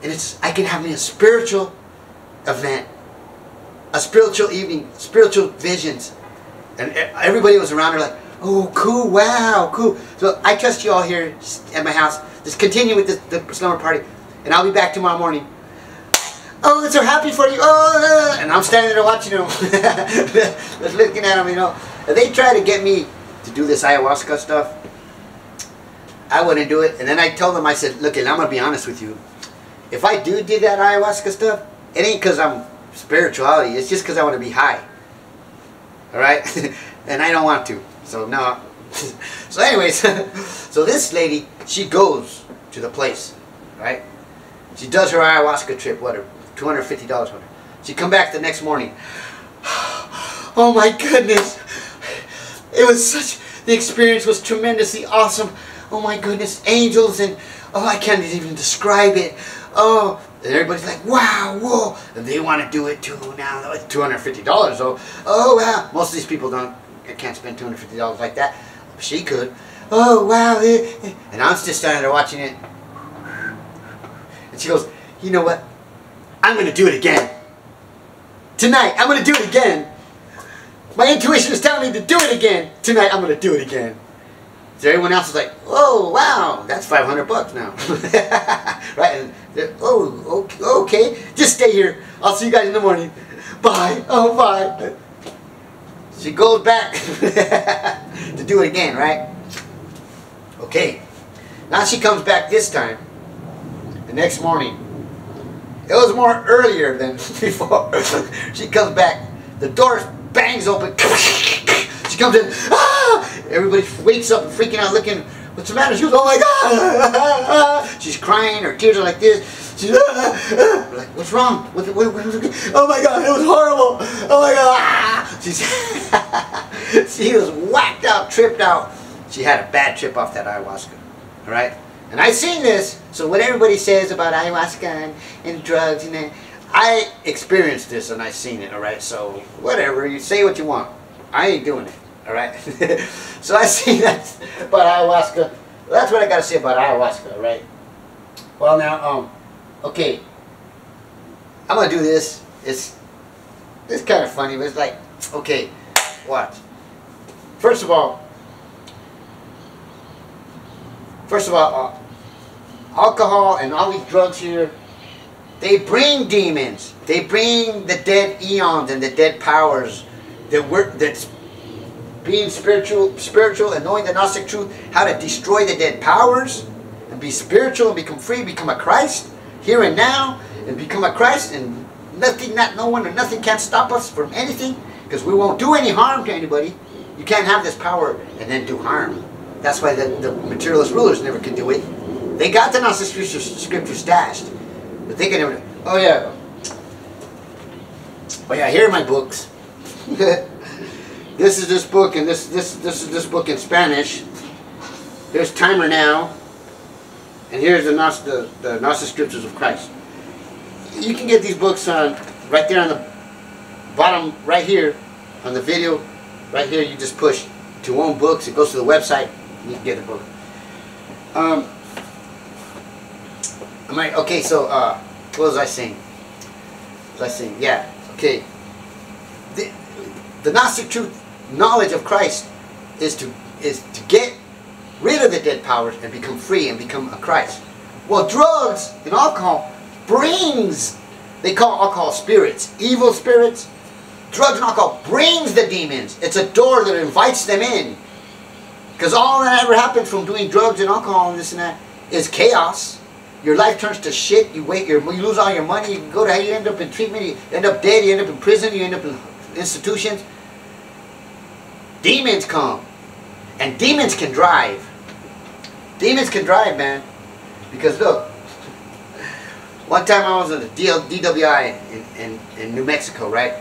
and I can have me a spiritual event, a spiritual evening, spiritual visions, and everybody was around her like, oh, cool, wow, cool. So I trust you all here at my house. Just continue with the slumber party, and I'll be back tomorrow morning. Oh, I'm so happy for you. Oh, and I'm standing there watching them, just looking at them, you know. And they try to get me to do this ayahuasca stuff. I wouldn't do it. And then I told them, I said, look, I'm going to be honest with you. If I do that ayahuasca stuff, it ain't because I'm spirituality. It's just because I want to be high. All right? And I don't want to. So, no. So anyways, so this lady, she goes to the place, right? She does her ayahuasca trip, whatever, $250, whatever. She come back the next morning. Oh my goodness. It was the experience was tremendously awesome. Oh my goodness, angels, and oh, I can't even describe it. Oh, and everybody's like, wow, whoa, and they want to do it too now. It's $250 though. Oh wow, most of these people can't spend $250 like that. She could. Oh wow, and I'm just standing there watching it. And she goes, you know what? I'm going to do it again. Tonight, I'm going to do it again. My intuition is telling me to do it again. Tonight, I'm going to do it again. So everyone else is like, oh, wow, that's $500 now. Right? And oh, okay. Just stay here. I'll see you guys in the morning. Bye. Oh, bye. She goes back to do it again, right? Okay. Now she comes back this time. The next morning. It was more earlier than before. She comes back. The door bangs open. She comes in. Ah! Everybody wakes up and freaking out, looking. What's the matter? She goes, oh my God! She's crying. Her tears are like this. She's we're like, what's wrong? What, oh my God! It was horrible. Oh my God! She was whacked out, tripped out. She had a bad trip off that ayahuasca. All right. And I seen this, so what everybody says about ayahuasca and drugs and that, I experienced this and I seen it, alright? So, whatever, you say what you want. I ain't doing it, alright? So I seen that about ayahuasca. That's what I gotta say about ayahuasca, alright? Well now, okay. I'm gonna do this. It's kind of funny, but it's like, okay, watch. First of all, alcohol and all these drugs here, they bring demons. They bring the dead eons and the dead powers that's being spiritual and knowing the Gnostic truth, how to destroy the dead powers and be spiritual and become free, become a Christ here and now, and become a Christ, and no one or nothing can't stop us from anything, because we won't do any harm to anybody. You can't have this power and then do harm. That's why the materialist rulers never could do it. They got the Gnostic scripture stashed, but they can never. Oh yeah. Oh yeah. Here are my books. This is this book, and this is this book in Spanish. There's Timer Now, and here's the Gnostic scriptures of Christ. You can get these books right there on the bottom, right here, on the video, right here. You just push to own books. It goes to the website. You can get the book. I'm like, okay, so what was I saying? What was I saying? Yeah, okay. The Gnostic truth knowledge of Christ is to get rid of the dead powers and become free and become a Christ. Well, drugs and alcohol brings, they call alcohol spirits, evil spirits. Drugs and alcohol brings the demons. It's a door that invites them in. Because all that ever happens from doing drugs and alcohol and this and that is chaos. Your life turns to shit. You lose all your money. You go to hell. You end up in treatment. You end up dead. You end up in prison. You end up in institutions. Demons come. And demons can drive. Demons can drive, man. Because look, one time I was at the DWI in New Mexico, right?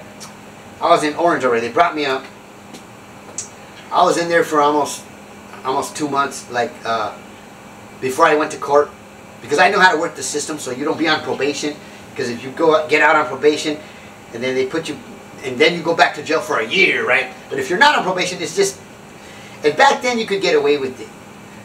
I was in Orange already. They brought me up. I was in there for almost 2 months, like before I went to court, because I know how to work the system. So you don't be on probation, because if you get out on probation, and then they put you, and then you go back to jail for a year, right? But if you're not on probation, it's just. And back then you could get away with it.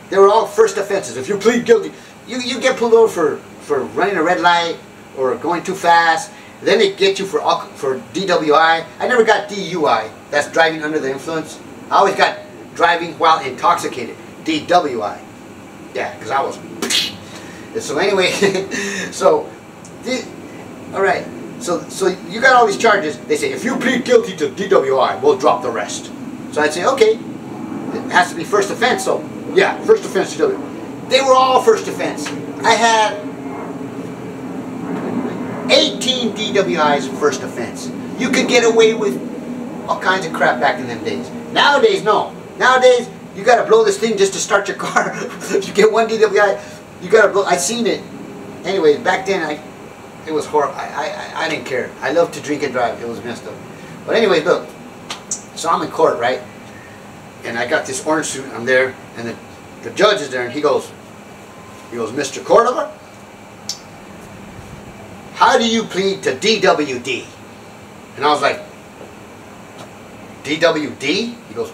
They were all first offenses. If you plead guilty, you get pulled over for running a red light or going too fast. Then they get you for DWI. I never got DUI. That's driving under the influence. I always got driving while intoxicated. DWI. Yeah, because I was. So anyway, all right. So you got all these charges. They say if you plead guilty to DWI, we'll drop the rest. So I'd say okay. It has to be first offense. So yeah, first offense DWI. They were all first offense. I had 18 DWIs first offense. You could get away with all kinds of crap back in them days. Nowadays, no. Nowadays, you gotta blow this thing just to start your car. If you get one DWI, you gotta blow. I seen it. Anyway, back then, it was horrible. I didn't care. I loved to drink and drive. It was messed up. But anyway, look. So I'm in court, right? And I got this orange suit. I'm there, and the judge is there, and he goes, Mr. Cordova, how do you plead to DWD? And I was like, DWD? He goes,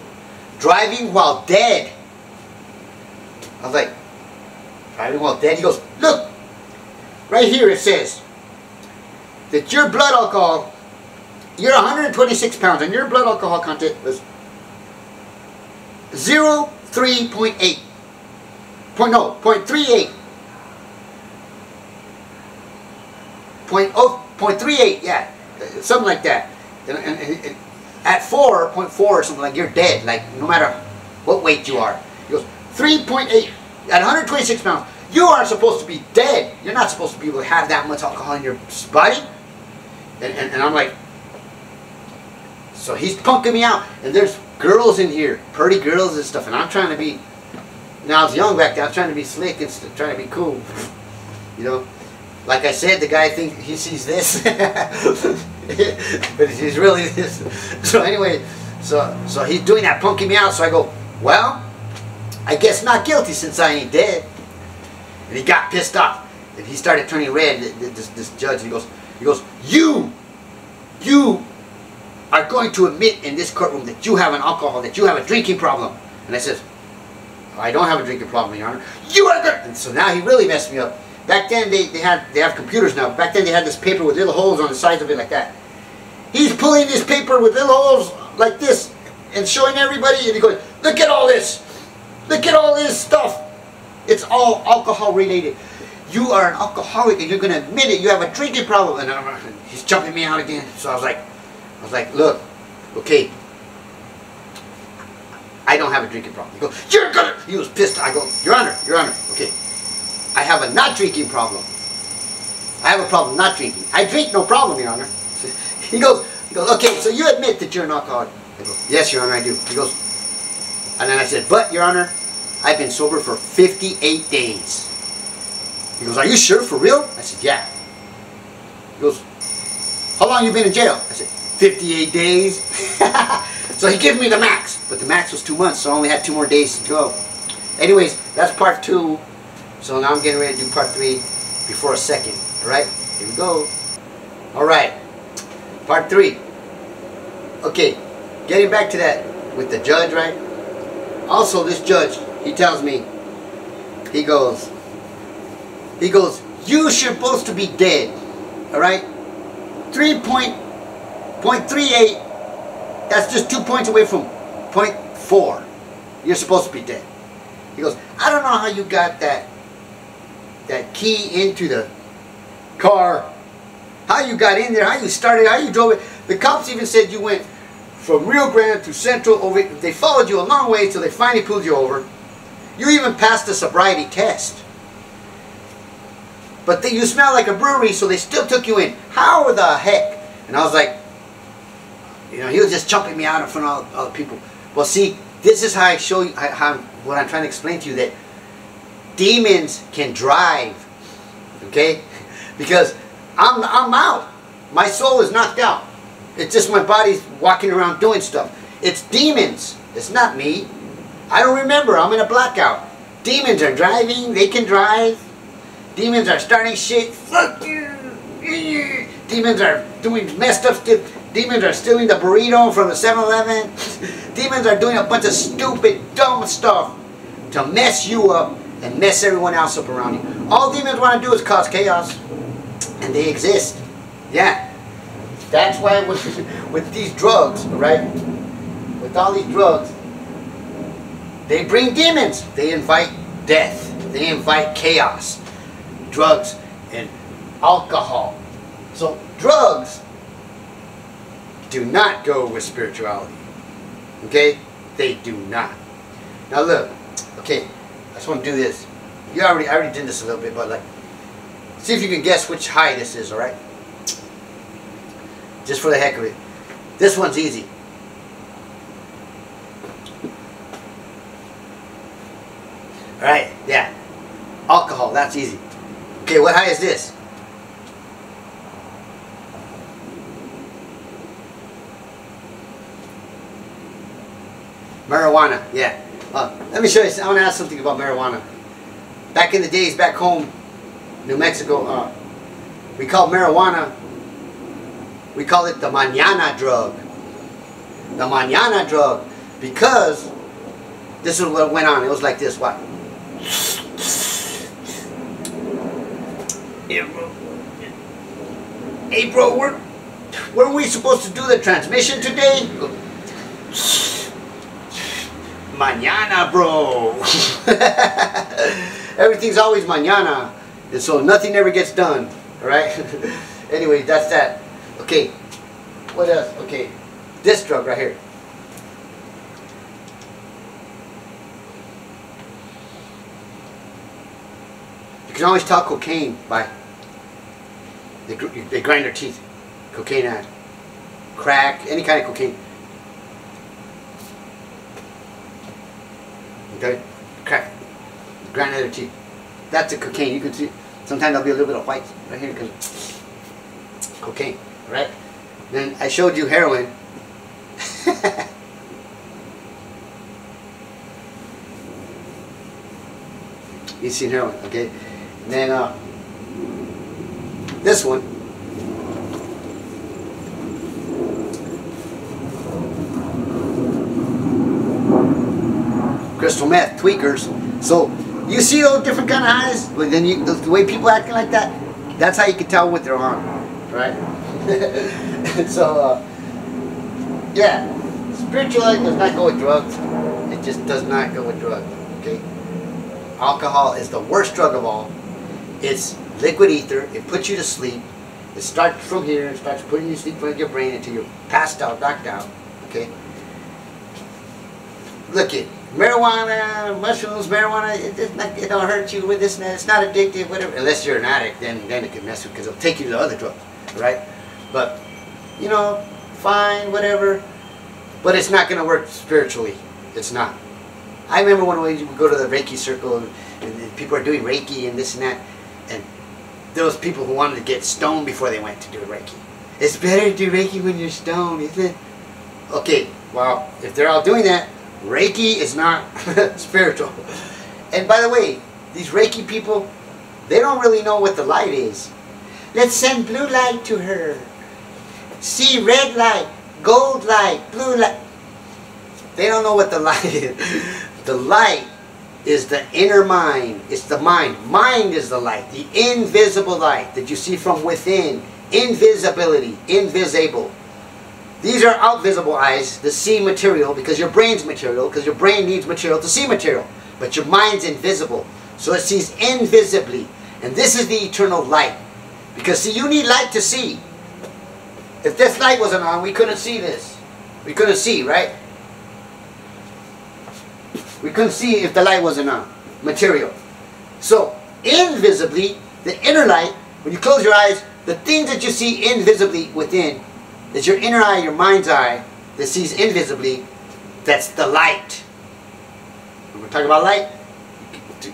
driving while dead. I was like, driving while dead? He goes, look, right here it says that your blood alcohol, you're 126 pounds, and your blood alcohol content was 0.38. 0.38, yeah, something like that. And at 4.4 or something, like, you're dead, like, no matter what weight you are. He goes, 3.8, at 126 pounds, you are supposed to be dead. You're not supposed to be able to have that much alcohol in your body. And I'm like, so he's punking me out. And there's girls in here, pretty girls and stuff, and I'm trying to be, now I was young back then, I was trying to be slick and trying to be cool. You know? Like I said, the guy thinks he sees this, but he's really this. So anyway, so he's doing that, punking me out. So I go, well, I guess not guilty since I ain't dead. And he got pissed off, and he started turning red. This judge, he goes, you are going to admit in this courtroom that you have an alcohol, that you have a drinking problem. And I says, I don't have a drinking problem, Your Honor. You are good. And so now he really messed me up. Back then they have computers now. Back then they had this paper with little holes on the sides of it like that. He's pulling this paper with little holes like this and showing everybody, and he goes, look at all this. Look at all this stuff. It's all alcohol related. You are an alcoholic and you're going to admit it. You have a drinking problem. And he's jumping me out again. So I was like, look, okay, I don't have a drinking problem. He goes, you're gonna. He was pissed. I go, Your Honor, okay. I have a not drinking problem. I have a problem not drinking. I drink, no problem, Your Honor. He goes, okay, so you admit that you're an alcoholic. I go, yes, Your Honor, I do. He goes, and then I said, but, Your Honor, I've been sober for 58 days. He goes, are you sure, for real? I said, yeah. He goes, how long you been in jail? I said, 58 days. So he gave me the max, but the max was 2 months, so I only had 2 more days to go. Anyways, that's part 2. So now I'm getting ready to do part 3 before a second. Alright, here we go. Alright, part 3. Okay, getting back to that with the judge, right? Also, this judge, he tells me, he goes, you're supposed to be dead. Alright? 3.38, that's just 2 points away from 0.4. You're supposed to be dead. He goes, I don't know how you got that key into the car, how you got in there, how you started, how you drove it. The cops even said you went from Rio Grande to Central over. They followed you a long way till they finally pulled you over. You even passed the sobriety test. But you smell like a brewery, so they still took you in. How the heck? And I was like, you know, he was just chumping me out in front of all the people. Well, see, this is how I show you what I'm trying to explain to you, that demons can drive. Okay? Because I'm out. My soul is knocked out. It's just my body's walking around doing stuff. It's demons. It's not me. I don't remember. I'm in a blackout. Demons are driving. They can drive. Demons are starting shit. Fuck you. Demons are doing messed up stuff. Demons are stealing the burrito from the 7-Eleven. Demons are doing a bunch of stupid, dumb stuff to mess you up and mess everyone else up around you. All demons want to do is cause chaos. And they exist. Yeah. That's why with these drugs, right? With all these drugs, they bring demons. They invite death. They invite chaos. Drugs and alcohol. So drugs do not go with spirituality. Okay? They do not. Now look. Okay. I just want to do this. I already did this a little bit, but like, see if you can guess which high this is, alright? Just for the heck of it. This one's easy. Alright, yeah. Alcohol, that's easy. Okay, what high is this? Marijuana, yeah. Let me show you, I want to ask something about marijuana. Back in the days, back home, New Mexico, we called marijuana, we call it the mañana drug. The mañana drug, because this is what went on. It was like this, what? April, weren't we supposed to do the transmission today? Mañana, bro. Everything's always mañana, and so nothing ever gets done. All right. Anyway, that's that. Okay. What else? Okay. This drug right here. You can always tell cocaine by they grind their teeth. Cocaine ad. Crack, any kind of cocaine. Okay? Crack. Grind their teeth. That's a cocaine. You can see sometimes there'll be a little bit of white right here because cocaine. Right? Then I showed you heroin. You've seen heroin, okay? And then this one. Crystal meth, tweakers. So you see those different kind of highs, but then the way people acting like that, that's how you can tell what they're on, right? So yeah, spirituality does not go with drugs. It just does not go with drugs. Okay. Alcohol is the worst drug of all. It's liquid ether. It puts you to sleep. It starts from here. It starts putting you to sleep from your brain until you're passed out, knocked out. Okay. Look it. Marijuana, mushrooms, marijuana. It don't hurt you with this and that. It's not addictive, whatever. Unless you're an addict, then it can mess with, because it'll take you to other drugs, right? But you know, fine, whatever. But it's not going to work spiritually. It's not. I remember when we would go to the Reiki circle and people are doing Reiki and this and that, and there was people who wanted to get stoned before they went to do Reiki. It's better to do Reiki when you're stoned, isn't it? Okay, well, if they're all doing that, Reiki is not spiritual. And by the way, these Reiki people, they don't really know what the light is. Let's send blue light to her. See red light, gold light, blue light. They don't know what the light is. The light is the inner mind. It's the mind. Mind is the light, the invisible light that you see from within. Invisibility, invisible. These are outvisible eyes that see material because your brain's material, because your brain needs material to see material. But your mind's invisible, so it sees invisibly. And this is the eternal light. Because see, you need light to see. If this light wasn't on, we couldn't see this. We couldn't see, right? We couldn't see if the light wasn't on. Material. So, invisibly, the inner light, when you close your eyes, the things that you see invisibly within, is your inner eye, your mind's eye, that sees invisibly, that's the light. When we're talking about light,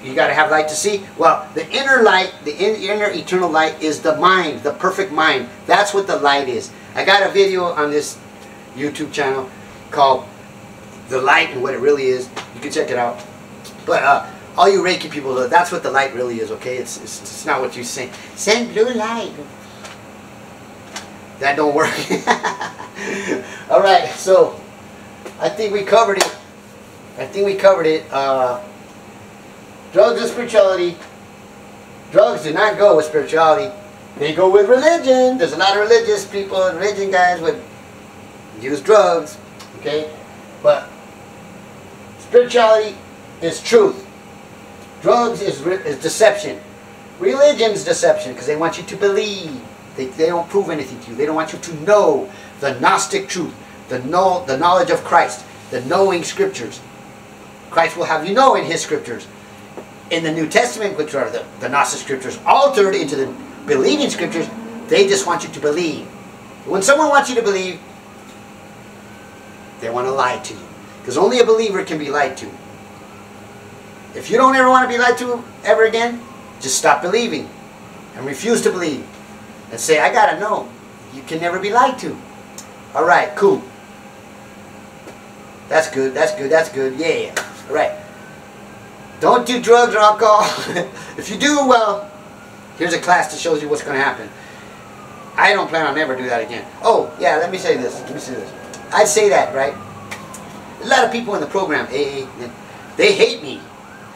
you got to have light to see. Well, the inner light, the inner eternal light is the mind, the perfect mind. That's what the light is. I got a video on this YouTube channel called The Light and What It Really Is. You can check it out. But all you Reiki people, that's what the light really is, okay? It's not what you say. Send blue light. That don't work. Alright, so I think we covered it. Drugs and spirituality. Drugs do not go with spirituality. They go with religion. There's a lot of religious people and religion guys would use drugs. Okay? But spirituality is truth. Drugs is deception. Religion's deception because they want you to believe. They don't prove anything to you. They don't want you to know the Gnostic truth, the knowledge of Christ, the knowing scriptures. Christ will have you know in His scriptures. In the New Testament, which are the Gnostic scriptures, altered into the believing scriptures, they just want you to believe. When someone wants you to believe, they want to lie to you. Because only a believer can be lied to. If you don't ever want to be lied to ever again, just stop believing and refuse to believe. And say, I gotta know. You can never be lied to. Alright, cool. That's good, that's good, that's good. Yeah. Alright. Don't do drugs or alcohol. If you do, well, here's a class that shows you what's going to happen. I don't plan on ever do that again. Oh, yeah, let me say this. I'd say that, right? A lot of people in the program, AA, they hate me.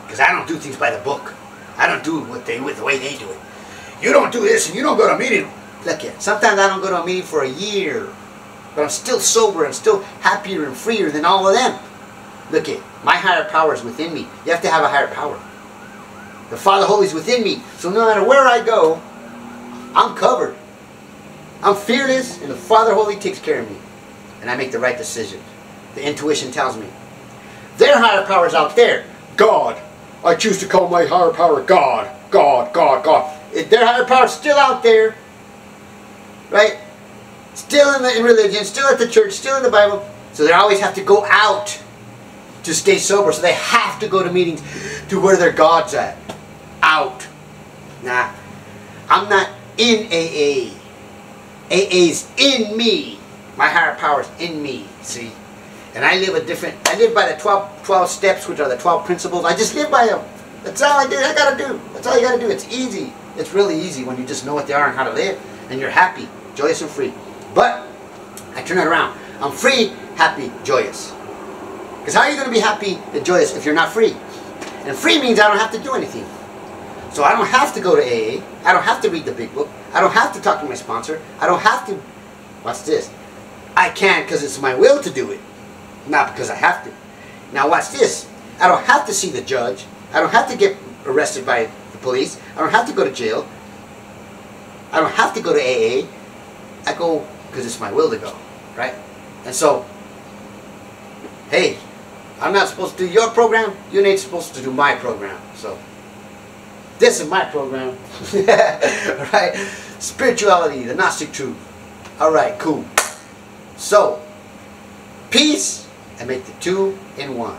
Because I don't do things by the book. I don't do it the way they do it. You don't do this and you don't go to a meeting. Look here, sometimes I don't go to a meeting for a year. But I'm still sober and still happier and freer than all of them. Look here, my higher power is within me. You have to have a higher power. The Father Holy is within me. So no matter where I go, I'm covered. I'm fearless and the Father Holy takes care of me. And I make the right decision. The intuition tells me. Their higher power is out there. God. I choose to call my higher power God. God, God, God. Their higher power is still out there. Right? Still in religion, still at the church, still in the Bible. So they always have to go out to stay sober. So they have to go to meetings to where their God's at. Out. Nah. I'm not in AA. AA's in me. My higher power's in me. See? And I live by the 12 steps, which are the 12 principles. I just live by them. That's all I gotta do. That's all you gotta do. It's easy. It's really easy when you just know what they are and how to live. And you're happy, joyous and free. But, I turn it around. I'm free, happy, joyous. Because how are you going to be happy and joyous if you're not free? And free means I don't have to do anything. So I don't have to go to AA. I don't have to read the big book. I don't have to talk to my sponsor. I don't have to... Watch this. I can because it's my will to do it. Not because I have to. Now watch this. I don't have to see the judge. I don't have to get arrested by the police. I don't have to go to jail. I don't have to go to AA. I go because it's my will to go. Right? And so, hey, I'm not supposed to do your program. You ain't supposed to do my program. So, this is my program. Right? Spirituality, the Gnostic truth. Alright, cool. So, peace and make the two in one.